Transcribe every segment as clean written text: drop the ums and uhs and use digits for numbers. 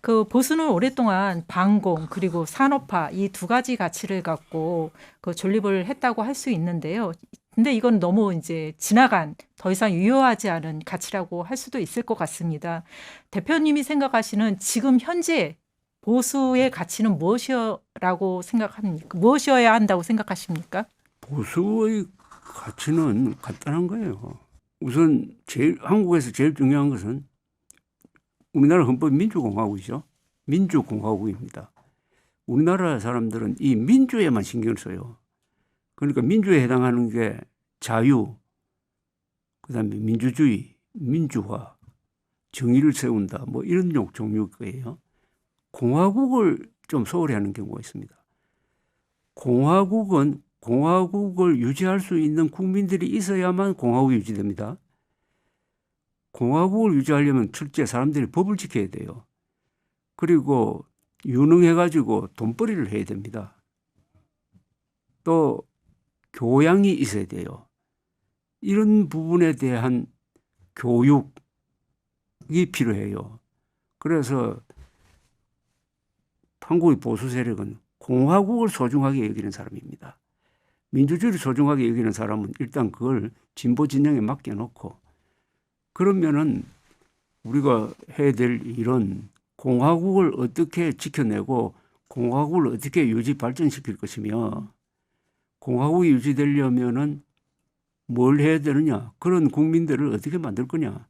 그 보수는 오랫동안 반공 그리고 산업화 이 두 가지 가치를 갖고 그 존립을 했다고 할 수 있는데요. 근데 이건 너무 이제 지나간 더 이상 유효하지 않은 가치라고 할 수도 있을 것 같습니다. 대표님이 생각하시는 지금 현재 보수의 가치는 무엇이라고 생각합니까? 무엇이어야 한다고 생각하십니까? 보수의 가치는 간단한 거예요. 우선 한국에서 제일 중요한 것은 우리나라 헌법이 민주공화국이죠. 민주공화국입니다. 우리나라 사람들은 이 민주에만 신경을 써요. 그러니까 민주에 해당하는 게 자유, 그다음에 민주주의, 민주화, 정의를 세운다, 뭐 이런 종류일 거예요. 공화국을 좀 소홀히 하는 경우가 있습니다. 공화국을 유지할 수 있는 국민들이 있어야만 공화국이 유지됩니다. 공화국을 유지하려면 첫째 사람들이 법을 지켜야 돼요. 그리고 유능해가지고 돈벌이를 해야 됩니다. 또 교양이 있어야 돼요. 이런 부분에 대한 교육이 필요해요. 그래서 한국의 보수 세력은 공화국을 소중하게 여기는 사람입니다. 민주주의를 소중하게 여기는 사람은 일단 그걸 진보 진영에 맡겨놓고 그러면은 우리가 해야 될 일은 공화국을 어떻게 지켜내고 공화국을 어떻게 유지 발전시킬 것이며 공화국이 유지되려면은 뭘 해야 되느냐, 그런 국민들을 어떻게 만들 거냐.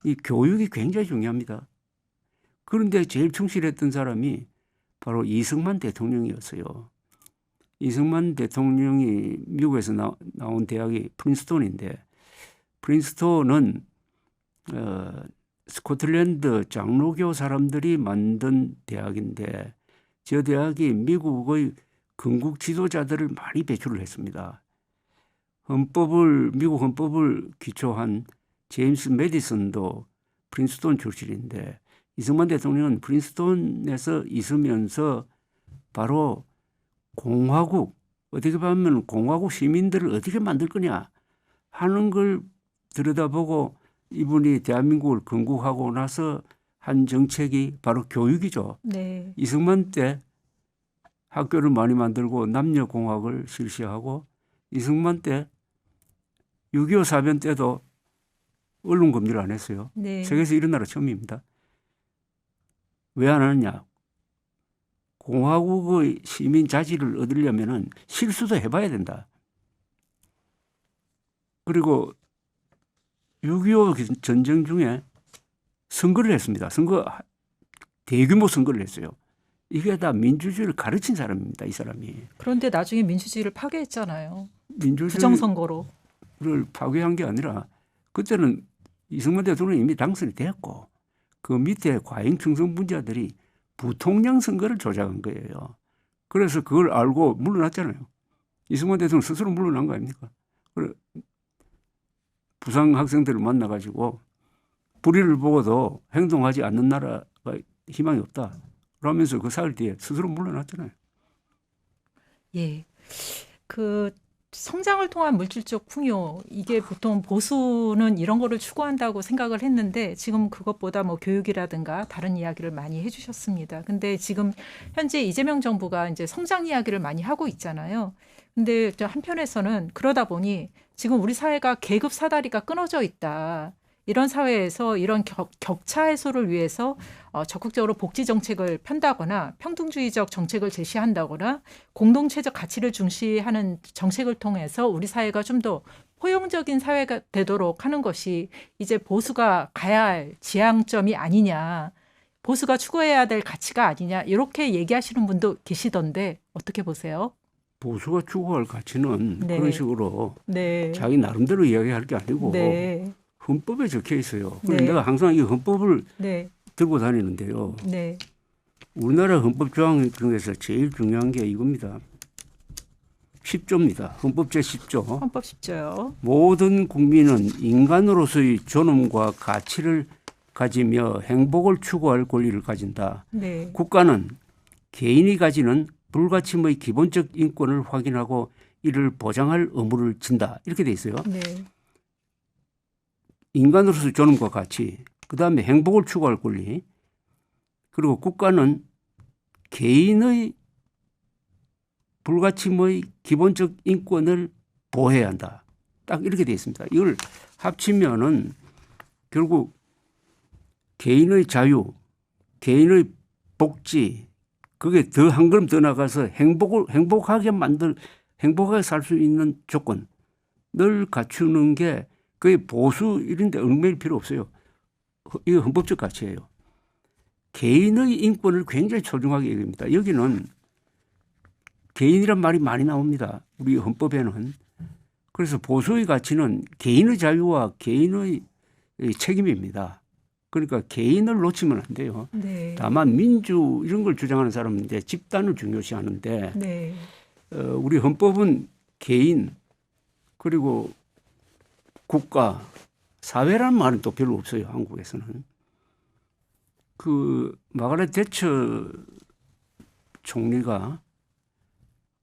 이 교육이 굉장히 중요합니다. 그런데 제일 충실했던 사람이 바로 이승만 대통령이었어요. 이승만 대통령이 미국에서 나온 대학이 프린스톤인데 프린스톤은 스코틀랜드 장로교 사람들이 만든 대학인데 저 대학이 미국의 건국 지도자들을 많이 배출을 했습니다. 미국 헌법을 기초한 제임스 메디슨도 프린스톤 출신인데 이승만 대통령은 프린스톤에서 있으면서 바로 공화국, 어떻게 보면 공화국 시민들을 어떻게 만들 거냐 하는 걸 들여다보고 이분이 대한민국을 건국하고 나서 한 정책이 바로 교육이죠. 네. 이승만 때 학교를 많이 만들고 남녀공학을 실시하고 이승만 때 6.25 사변 때도 언론 검열을 안 했어요. 네. 세계에서 이런 나라 처음입니다. 왜 안 하느냐? 공화국의 시민 자질을 얻으려면 실수도 해봐야 된다. 그리고 6.25 전쟁 중에 선거를 했습니다. 대규모 선거를 했어요. 이게 다 민주주의를 가르친 사람입니다. 이 사람이. 그런데 나중에 민주주의를 파괴했잖아요. 민주주의를 부정선거로. 파괴한 게 아니라 그때는 이승만 대통령이 이미 당선이 됐고 그 밑에 과잉 충성분자들이 부통령 선거를 조작한 거예요. 그래서 그걸 알고 물러났잖아요. 이승만 대통령 스스로 물러난 거 아닙니까? 부상 학생들을 만나가지고 불의를 보고도 행동하지 않는 나라가 희망이 없다. 그러면서 그 사흘 뒤에 스스로 물러났잖아요. 예. 그 성장을 통한 물질적 풍요, 이게 보통 보수는 이런 거를 추구한다고 생각을 했는데 지금 그것보다 뭐 교육이라든가 다른 이야기를 많이 해주셨습니다. 근데 지금 현재 이재명 정부가 이제 성장 이야기를 많이 하고 있잖아요. 근데 한편에서는 그러다 보니 지금 우리 사회가 계급 사다리가 끊어져 있다. 이런 사회에서 이런 격차 해소를 위해서 적극적으로 복지 정책을 편다거나 평등주의적 정책을 제시한다거나 공동체적 가치를 중시하는 정책을 통해서 우리 사회가 좀 더 포용적인 사회가 되도록 하는 것이 이제 보수가 가야 할 지향점이 아니냐, 보수가 추구해야 될 가치가 아니냐, 이렇게 얘기하시는 분도 계시던데 어떻게 보세요? 보수가 추구할 가치는 네. 그런 식으로 네. 자기 나름대로 이야기할 게 아니고 네. 헌법에 적혀 있어요. 그래서 네. 내가 항상 이 헌법을 네. 들고 다니는데요. 네. 우리나라 헌법 조항 중에서 제일 중요한 게 이겁니다. 10조입니다. 헌법 제10조. 헌법 10조요. 모든 국민은 인간으로서의 존엄과 가치를 가지며 행복을 추구할 권리를 가진다. 네. 국가는 개인이 가지는 불가침의 기본적 인권을 확인하고 이를 보장할 의무를 진다. 이렇게 돼 있어요. 네. 인간으로서 존엄과 가치, 그 다음에 행복을 추구할 권리, 그리고 국가는 개인의 불가침의 기본적 인권을 보호해야 한다. 딱 이렇게 되어 있습니다. 이걸 합치면은 결국 개인의 자유, 개인의 복지, 그게 더 한 걸음 더 나가서 행복하게 살 수 있는 조건을 갖추는 게 거의 보수 이런 데 얽매일 필요 없어요. 이거 헌법적 가치예요. 개인의 인권을 굉장히 소중하게 여깁니다. 여기는 개인이란 말이 많이 나옵니다. 우리 헌법에는. 그래서 보수의 가치는 개인의 자유와 개인의 책임입니다. 그러니까 개인을 놓치면 안 돼요. 네. 다만 민주 이런 걸 주장하는 사람은 이제 집단을 중요시하는데 네. 우리 헌법은 개인 그리고 국가, 사회라는 말은 또 별로 없어요. 한국에서는. 그 마가렛 대처 총리가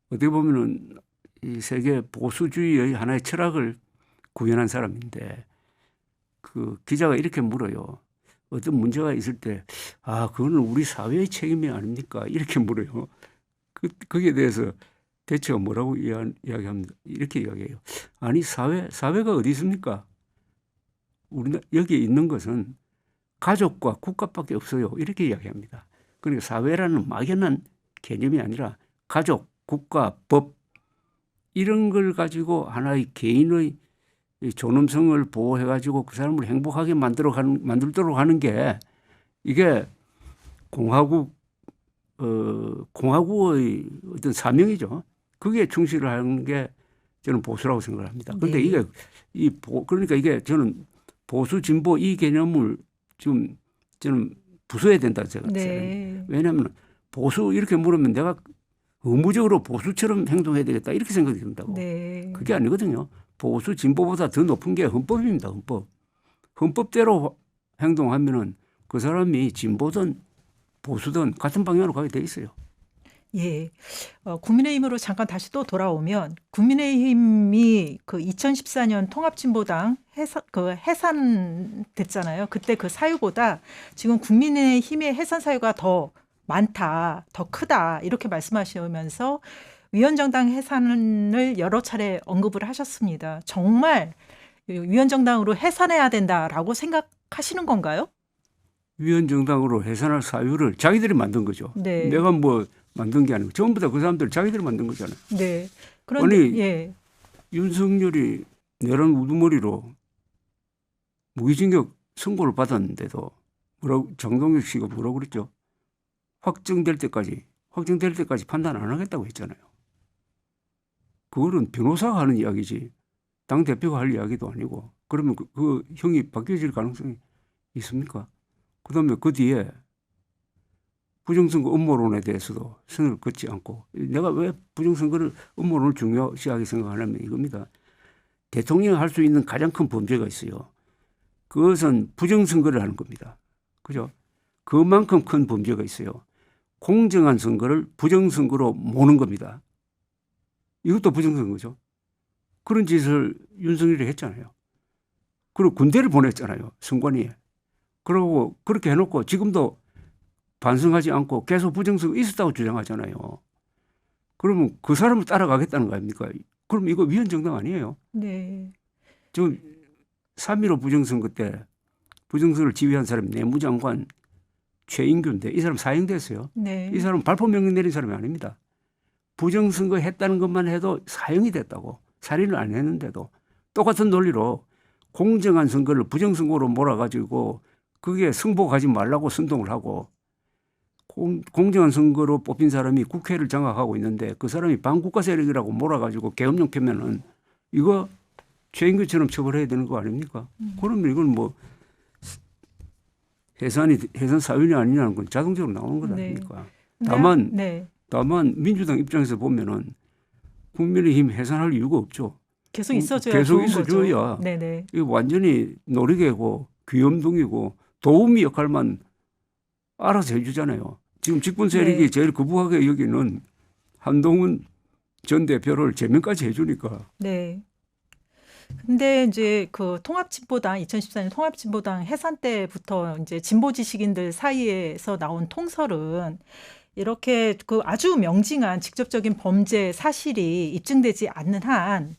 어떻게 보면은 이 세계 보수주의의 하나의 철학을 구현한 사람인데 그 기자가 이렇게 물어요. 어떤 문제가 있을 때 그거는 우리 사회의 책임이 아닙니까? 이렇게 물어요. 거기에 대해서 대처가 뭐라고 이야기합니다. 이렇게 이야기해요. 아니 사회가 어디 있습니까? 우리 여기에 있는 것은 가족과 국가밖에 없어요. 이렇게 이야기합니다. 그러니까 사회라는 막연한 개념이 아니라 가족, 국가, 법 이런 걸 가지고 하나의 개인의 존엄성을 보호해가지고 그 사람을 행복하게 만들도록 하는 게 이게 공화국의 어떤 사명이죠. 그게 충실을 하는 게 저는 보수라고 생각을 합니다. 그런데 네. 그러니까 이게 저는 보수 진보 이 개념을 좀 저는 부숴야 된다 생각해요. 네. 왜냐하면 보수 이렇게 물으면 내가 의무적으로 보수처럼 행동해야 되겠다 이렇게 생각이 든다고. 네. 그게 아니거든요. 보수 진보보다 더 높은 게 헌법입니다. 헌법. 헌법대로 행동하면은 그 사람이 진보든 보수든 같은 방향으로 가게 돼 있어요. 예. 국민의힘으로 잠깐 다시 또 돌아오면 국민의힘이 그 2014년 통합진보당 해산됐잖아요. 그때 그 사유보다 지금 국민의힘의 해산 사유가 더 많다, 더 크다 이렇게 말씀하시면서 위원정당 해산을 여러 차례 언급을 하셨습니다. 정말 위원정당으로 해산해야 된다라고 생각하시는 건가요? 위원정당으로 해산할 사유를 자기들이 만든 거죠. 네. 내가 뭐 만든 게 아니고 전부 다 그 사람들 자기들이 만든 거잖아요. 네. 그런데 아니, 예. 윤석열이 내란 우두머리로 무기징역 선고를 받았는데도 정동영 씨가 뭐라고 그랬죠? 확정될 때까지 판단 안 하겠다고 했잖아요. 그거는 변호사가 하는 이야기지 당대표가 할 이야기도 아니고 그러면 그 형이 바뀌어질 가능성이 있습니까? 그다음에 그 뒤에 부정선거 음모론에 대해서도 선을 긋지 않고 내가 왜 부정선거를 음모론을 중요시하게 생각하냐면 이겁니다. 대통령이 할 수 있는 가장 큰 범죄가 있어요. 그것은 부정선거를 하는 겁니다. 그죠? 그만큼 큰 범죄가 있어요. 공정한 선거를 부정선거로 모는 겁니다. 이것도 부정선거죠. 그런 짓을 윤석열이 했잖아요. 그리고 군대를 보냈잖아요. 선관위에. 그러고 그렇게 해놓고 지금도 반성하지 않고 계속 부정선거 있었다고 주장하잖아요. 그러면 그 사람을 따라가겠다는 거 아닙니까? 그럼 이거 위헌정당 아니에요? 네. 지금 3.15 부정선거 때 부정선거를 지휘한 사람이 내무장관 최인규인데 이 사람 사형됐어요. 네. 이 사람은 발포명령 내린 사람이 아닙니다. 부정선거 했다는 것만 해도 사형이 됐다고. 살인을 안 했는데도 똑같은 논리로 공정한 선거를 부정선거로 몰아가지고 그게 승복하지 말라고 선동을 하고 공정한 선거로 뽑힌 사람이 국회를 장악하고 있는데 그 사람이 반국가 세력이라고 몰아가지고 계엄령 펴면은 이거 최인규처럼 처벌해야 되는 거 아닙니까? 그러면 이건 뭐 해산 사유냐 아니냐는 건 자동적으로 나오는 것 네. 아닙니까? 네. 다만 민주당 입장에서 보면은 국민의힘 해산할 이유가 없죠. 계속 있어줘야 계속 좋은 있어줘야 거죠. 네네. 이거 완전히 놀이개고 귀염둥이고 도우미 역할만 알아서 해주잖아요. 지금 집권 세력이 네. 제일 거부하게 여기는 한동훈 전 대표를 제명까지 해주니까. 네. 근데 이제 그 통합진보당 2014년 통합진보당 해산 때부터 이제 진보 지식인들 사이에서 나온 통설은 이렇게 그 아주 명징한 직접적인 범죄 사실이 입증되지 않는 한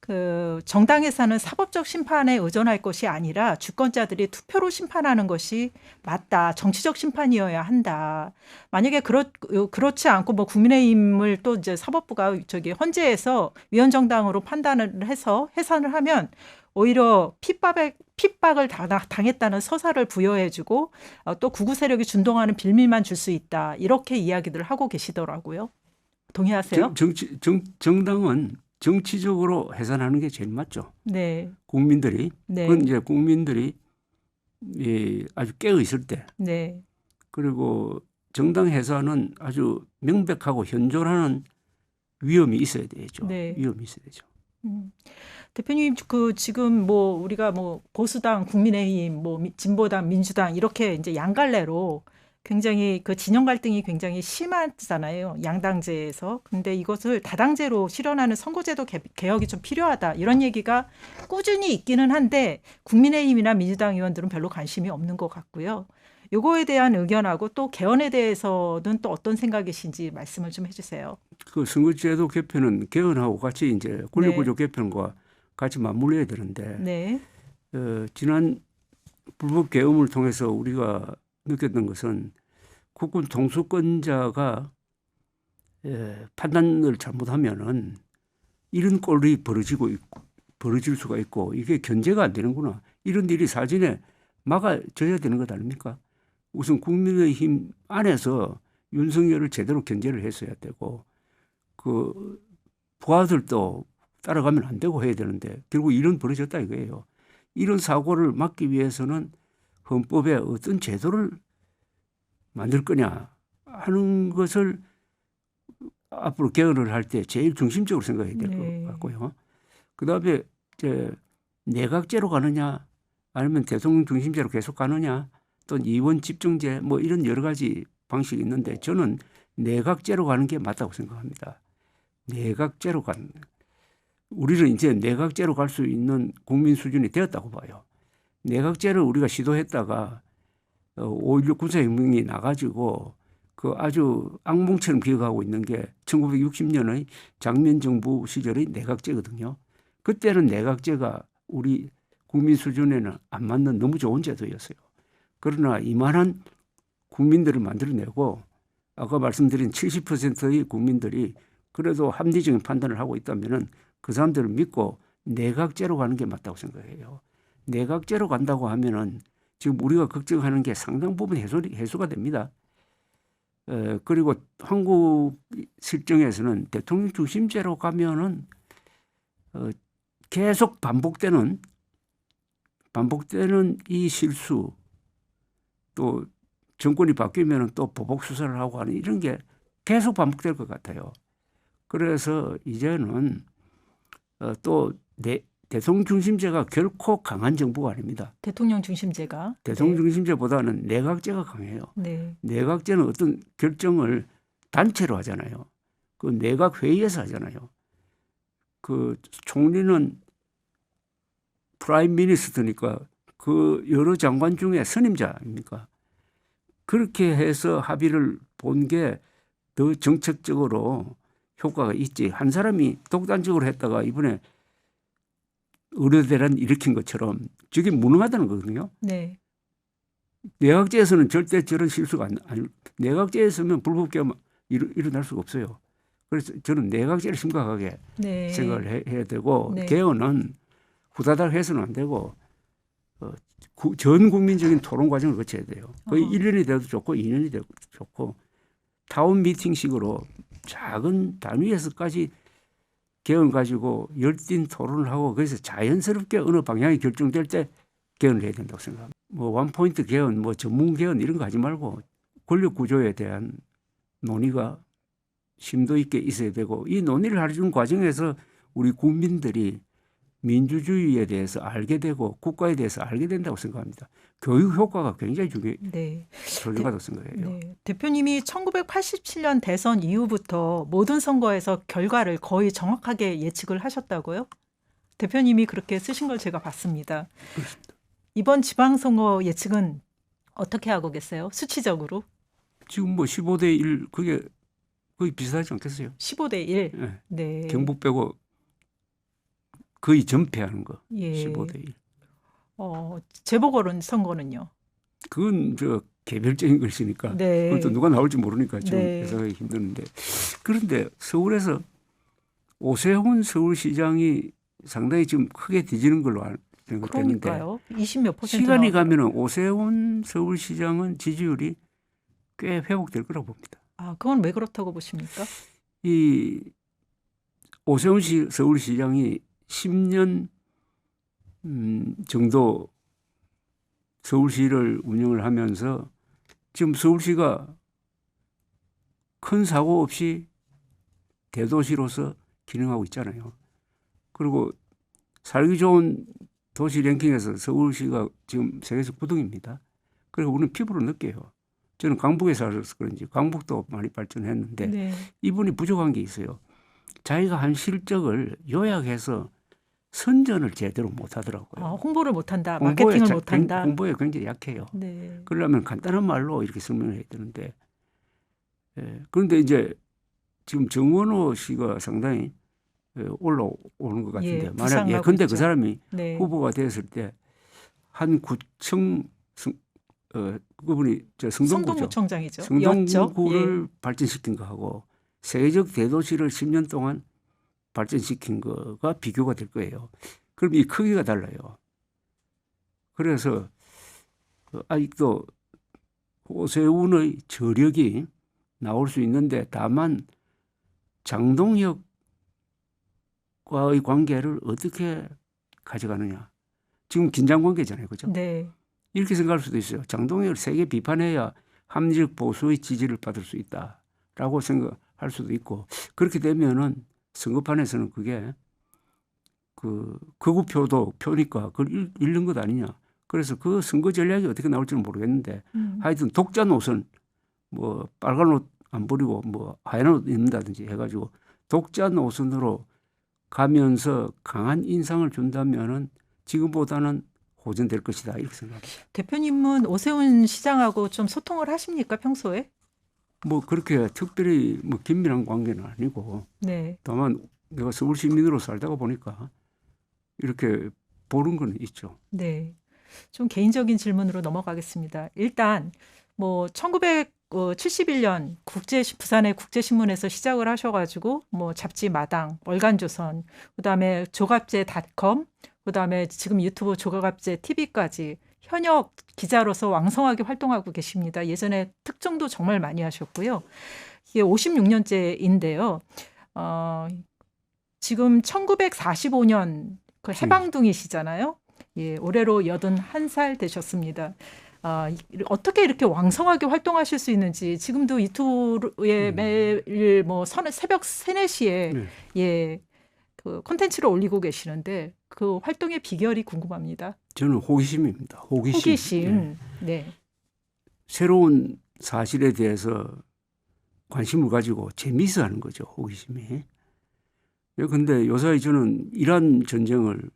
그 정당에서는 사법적 심판에 의존할 것이 아니라 주권자들이 투표로 심판하는 것이 맞다. 정치적 심판이어야 한다. 만약에 그렇지 않고 뭐 국민의힘을 또 이제 사법부가 저기 헌재에서 위헌정당으로 판단을 해서 해산을 하면 오히려 핍박을 당했다는 서사를 부여해주고 또 구구 세력이 준동하는 빌미만 줄 수 있다. 이렇게 이야기들을 하고 계시더라고요. 동의하세요? 정당은 정치적으로 해산하는 게 제일 맞죠. 네. 국민들이. 네. 그건 이제 국민들이 아주 깨어 있을 때. 네. 그리고 정당 해산은 아주 명백하고 현존하는 위험이 있어야 되죠. 네. 위험이 있어야 되죠. 대표님, 그 지금 뭐 우리가 뭐 보수당, 국민의힘, 뭐 진보당, 민주당 이렇게 이제 양갈래로 굉장히 그 진영 갈등이 굉장히 심하잖아요. 양당제에서. 근데 이것을 다당제로 실현하는 선거제도 개혁이 좀 필요하다. 이런 얘기가 꾸준히 있기는 한데 국민의힘이나 민주당 의원들은 별로 관심이 없는 것 같고요. 요거에 대한 의견하고 또 개헌에 대해서는 또 어떤 생각이신지 말씀을 좀 해주세요. 그 선거제도 개편은 개헌하고 같이 이제 권력구조 개편과 같이 맞물려야 되는데 네. 지난 불법 계엄을 통해서 우리가 느꼈던 것은 국군 통수권자가 판단을 잘못하면은 이런 꼴이 벌어질 수가 있고 이게 견제가 안 되는구나. 이런 일이 사전에 막아져야 되는 것 아닙니까? 우선 국민의힘 안에서 윤석열을 제대로 견제를 했어야 되고 그 부하들도 따라가면 안 되고 해야 되는데 결국 이런 벌어졌다 이거예요. 이런 사고를 막기 위해서는 헌법에 어떤 제도를 만들 거냐 하는 것을 앞으로 개헌을 할 때 제일 중심적으로 생각해야 될 것 같고요. 그다음에 이제 내각제로 가느냐 아니면 대통령 중심제로 계속 가느냐 또 이원 집중제 뭐 이런 여러 가지 방식이 있는데 저는 내각제로 가는 게 맞다고 생각합니다. 내각제로 가는 우리는 이제 내각제로 갈 수 있는 국민 수준이 되었다고 봐요. 내각제를 우리가 시도했다가 5.16 군사혁명이 나가지고 그 아주 악몽처럼 기억하고 있는 게 1960년의 장면 정부 시절의 내각제거든요. 그때는 내각제가 우리 국민 수준에는 안 맞는 너무 좋은 제도였어요. 그러나 이만한 국민들을 만들어내고 아까 말씀드린 70%의 국민들이 그래도 합리적인 판단을 하고 있다면은 그 사람들을 믿고 내각제로 가는 게 맞다고 생각해요. 내각제로 간다고 하면은 지금 우리가 걱정하는 게 상당 부분 해소가 됩니다. 그리고 한국 실정에서는 대통령 중심제로 가면은 계속 반복되는 이 실수 또 정권이 바뀌면 또 보복 수사를 하고 하는 이런 게 계속 반복될 것 같아요. 그래서 이제는 또 대통령 중심제가 결코 강한 정부가 아닙니다. 대통령 중심제가. 대통령 중심제보다는 내각제가 강해요. 네. 내각제는 어떤 결정을 단체로 하잖아요. 그 내각 회의에서 하잖아요. 그 총리는 프라임 미니스터니까 그 여러 장관 중에 선임자 아닙니까? 그렇게 해서 합의를 본 게 더 정책적으로 효과가 있지. 한 사람이 독단적으로 했다가 이번에 의료대란 일으킨 것처럼 저게 무능하다는 거거든요. 네. 내각제에서는 절대 저런 실수가 내각제에서는 불법 계엄 일어날 수가 없어요. 그래서 저는 내각제를 심각하게 네. 생각을 해야 되고 네. 개헌은 후다닥 해서는 안 되고 전 국민적인 토론 과정을 거쳐야 돼요. 거의 1년이 돼도 좋고 2년이 돼도 좋고 타운 미팅식으로 작은 단위에서까지 개헌 가지고 열띤 토론을 하고 그래서 자연스럽게 어느 방향이 결정될 때 개헌을 해야 된다고 생각합니다. 뭐 원포인트 개헌, 뭐 전문 개헌 이런 거 하지 말고 권력 구조에 대한 논의가 심도 있게 있어야 되고 이 논의를 하는 과정에서 우리 국민들이 민주주의에 대해서 알게 되고 국가에 대해서 알게 된다고 생각합니다. 교육 효과가 굉장히 중요하다고 생각해요. 네. 대표님이 1987년 대선 이후부터 모든 선거에서 결과를 거의 정확하게 예측을 하셨다고요? 대표님이 그렇게 쓰신 걸 제가 봤습니다. 이번 지방선거 예측은 어떻게 하고 계세요? 수치적으로? 지금 뭐 15대 1 그게 거의 비슷하지 않겠어요? 15대 1. 예. 네. 경북 빼고 거의 전패하는 거. 예. 15대 1. 재보궐은 선거는요? 그건 저 개별적인 것이니까 네. 그건 또 누가 나올지 모르니까 지금 네. 해석하기 힘드는데 그런데 서울에서 오세훈 서울시장이 상당히 지금 크게 뒤지는 걸로 생각되는데 그러니까요. 20몇 %. 시간이 가면은 오세훈 서울시장은 지지율이 꽤 회복될 거라고 봅니다. 아, 그건 왜 그렇다고 보십니까? 이 오세훈 서울시장이 10년 정도 서울시를 운영을 하면서 지금 서울시가 큰 사고 없이 대도시로서 기능하고 있잖아요. 그리고 살기 좋은 도시 랭킹에서 서울시가 지금 세계에서 9등입니다. 그리고 우리는 피부로 느껴요. 저는 강북에 살아서 그런지 강북도 많이 발전했는데 네. 이분이 부족한 게 있어요. 자기가 한 실적을 요약해서 선전을 제대로 못 하더라고요. 아, 홍보를 못한다. 마케팅을 못한다. 홍보에 굉장히 약해요. 네. 그러려면 간단한 말로 이렇게 설명을 해야 되는데 그런데 이제 지금 정원호 씨가 상당히 올라오는 것 같은데 만약 예컨대 그 사람이 네. 후보가 됐을 때 한 구청 그분이 성동구청장이죠. 성동구를 발전시킨 거하고 세계적 대도시를 10년 동안 발전시킨 거가 비교가 될 거예요. 그럼 이 크기가 달라요. 그래서 아직도 오세훈의 저력이 나올 수 있는데 다만 장동혁과의 관계를 어떻게 가져가느냐. 지금 긴장 관계잖아요. 그죠? 네. 이렇게 생각할 수도 있어요. 장동혁을 세게 비판해야 합리적 보수의 지지를 받을 수 있다라고 생각할 수도 있고 그렇게 되면은 선거판에서는 그게 그 극우표도 표니까 그걸 잃는 것 아니냐. 그래서 그 선거 전략이 어떻게 나올지는 모르겠는데 하여튼 독자 노선 뭐 빨간 옷 안 버리고 뭐 하얀 옷 입는다든지 해가지고 독자 노선으로 가면서 강한 인상을 준다면은 지금보다는 호전될 것이다 이렇게 생각합니다. 대표님은 오세훈 시장하고 좀 소통을 하십니까 평소에? 뭐 그렇게 특별히 뭐 긴밀한 관계는 아니고 네. 다만 내가 서울 시민으로 살다가 보니까 이렇게 보는 건 있죠. 네. 좀 개인적인 질문으로 넘어가겠습니다. 일단 뭐 1971년 부산의 국제신문에서 시작을 하셔가지고 뭐 잡지 마당, 월간조선, 그다음에 조갑제닷컴, 그다음에 지금 유튜브 조갑제 TV까지 현역 기자로서 왕성하게 활동하고 계십니다. 예전에 특종도 정말 많이 하셨고요. 이게 56년째인데요. 지금 1945년 그 해방둥이시잖아요. 예, 올해로 81살 되셨습니다. 어떻게 이렇게 왕성하게 활동하실 수 있는지 지금도 유튜브에 매일 뭐 새벽 3, 4시에 예, 그 콘텐츠를 올리고 계시는데 그 활동의 비결이 궁금합니다. 저는 호기심입니다. 호기심. 네. 새로운 사실에 대해서 관심을 가지고 재미있어 하는 거죠. 호기심이. 그런데 요새 저는 이란 전쟁을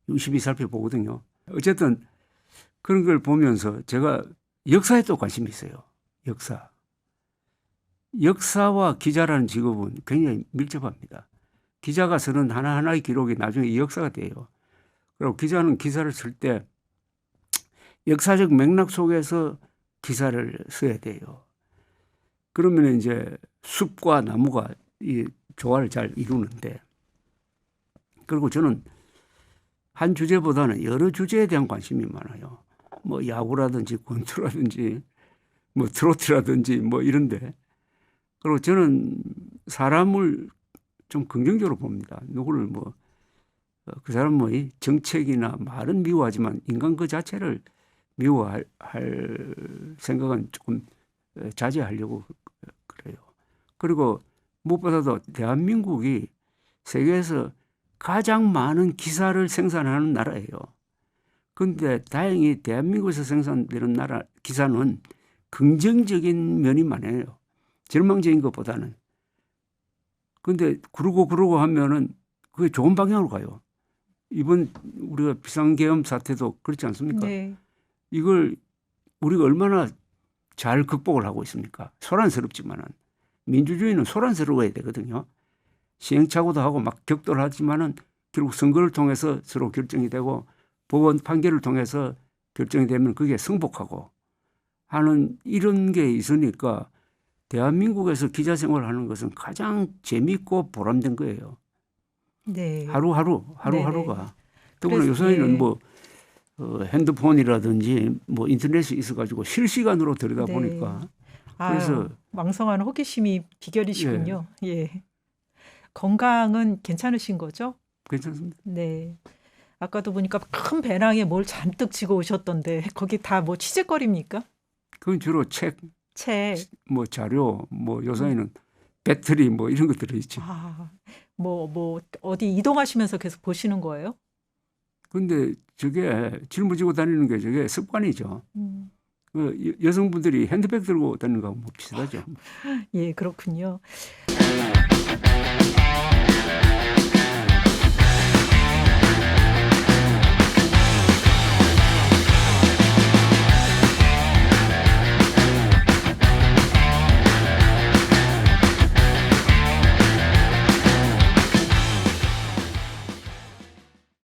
유심히 살펴보거든요. 어쨌든 그런 걸 보면서 제가 역사에 또 관심이 있어요. 역사와 기자라는 직업은 굉장히 밀접합니다. 기자가 쓰는 하나하나의 기록이 나중에 이 역사가 돼요. 그리고 기자는 기사를 쓸 때 역사적 맥락 속에서 기사를 써야 돼요. 그러면 이제 숲과 나무가 이 조화를 잘 이루는데 그리고 저는 한 주제보다는 여러 주제에 대한 관심이 많아요. 뭐 야구라든지 권투라든지 뭐 트로트라든지 뭐 이런데 그리고 저는 사람을 좀 긍정적으로 봅니다. 누구를 뭐 그 사람의 정책이나 말은 미워하지만 인간 그 자체를 미워할 생각은 조금 자제하려고 그래요. 그리고 무엇보다도 대한민국이 세계에서 가장 많은 기사를 생산하는 나라예요. 그런데 다행히 대한민국에서 생산되는 기사는 긍정적인 면이 많아요. 절망적인 것보다는. 그런데 그러고 하면은 그게 좋은 방향으로 가요. 이번 우리가 비상계엄 사태도 그렇지 않습니까? 네. 이걸 우리가 얼마나 잘 극복을 하고 있습니까? 소란스럽지만은 민주주의는 소란스러워야 되거든요. 시행착오도 하고 막 격돌하지만은 결국 선거를 통해서 서로 결정이 되고 법원 판결을 통해서 결정이 되면 그게 승복하고 하는 이런 게 있으니까 대한민국에서 기자 생활하는 것은 가장 재미있고 보람된 거예요. 네. 하루하루가. 더구나 그래서, 요새는 예. 뭐 핸드폰이라든지 뭐 인터넷이 있어가지고 실시간으로 들여다 네. 보니까 아유, 그래서 왕성한 호기심이 비결이시군요. 예. 건강은 괜찮으신 거죠? 괜찮습니다. 네. 아까도 보니까 큰 배낭에 뭘 잔뜩 지고 오셨던데 거기 다 뭐 취재거리입니까? 그건 주로 책, 책. 뭐 자료, 뭐 요새는 배터리 뭐 이런 것들이 있죠. 아, 뭐 어디 이동하시면서 계속 보시는 거예요? 근데 저게 짊어지고 다니는 게 저게 습관이죠. 음. 그 여성분들이 핸드백 들고 다니는 거하고 뭐 비슷하죠. 예, 그렇군요.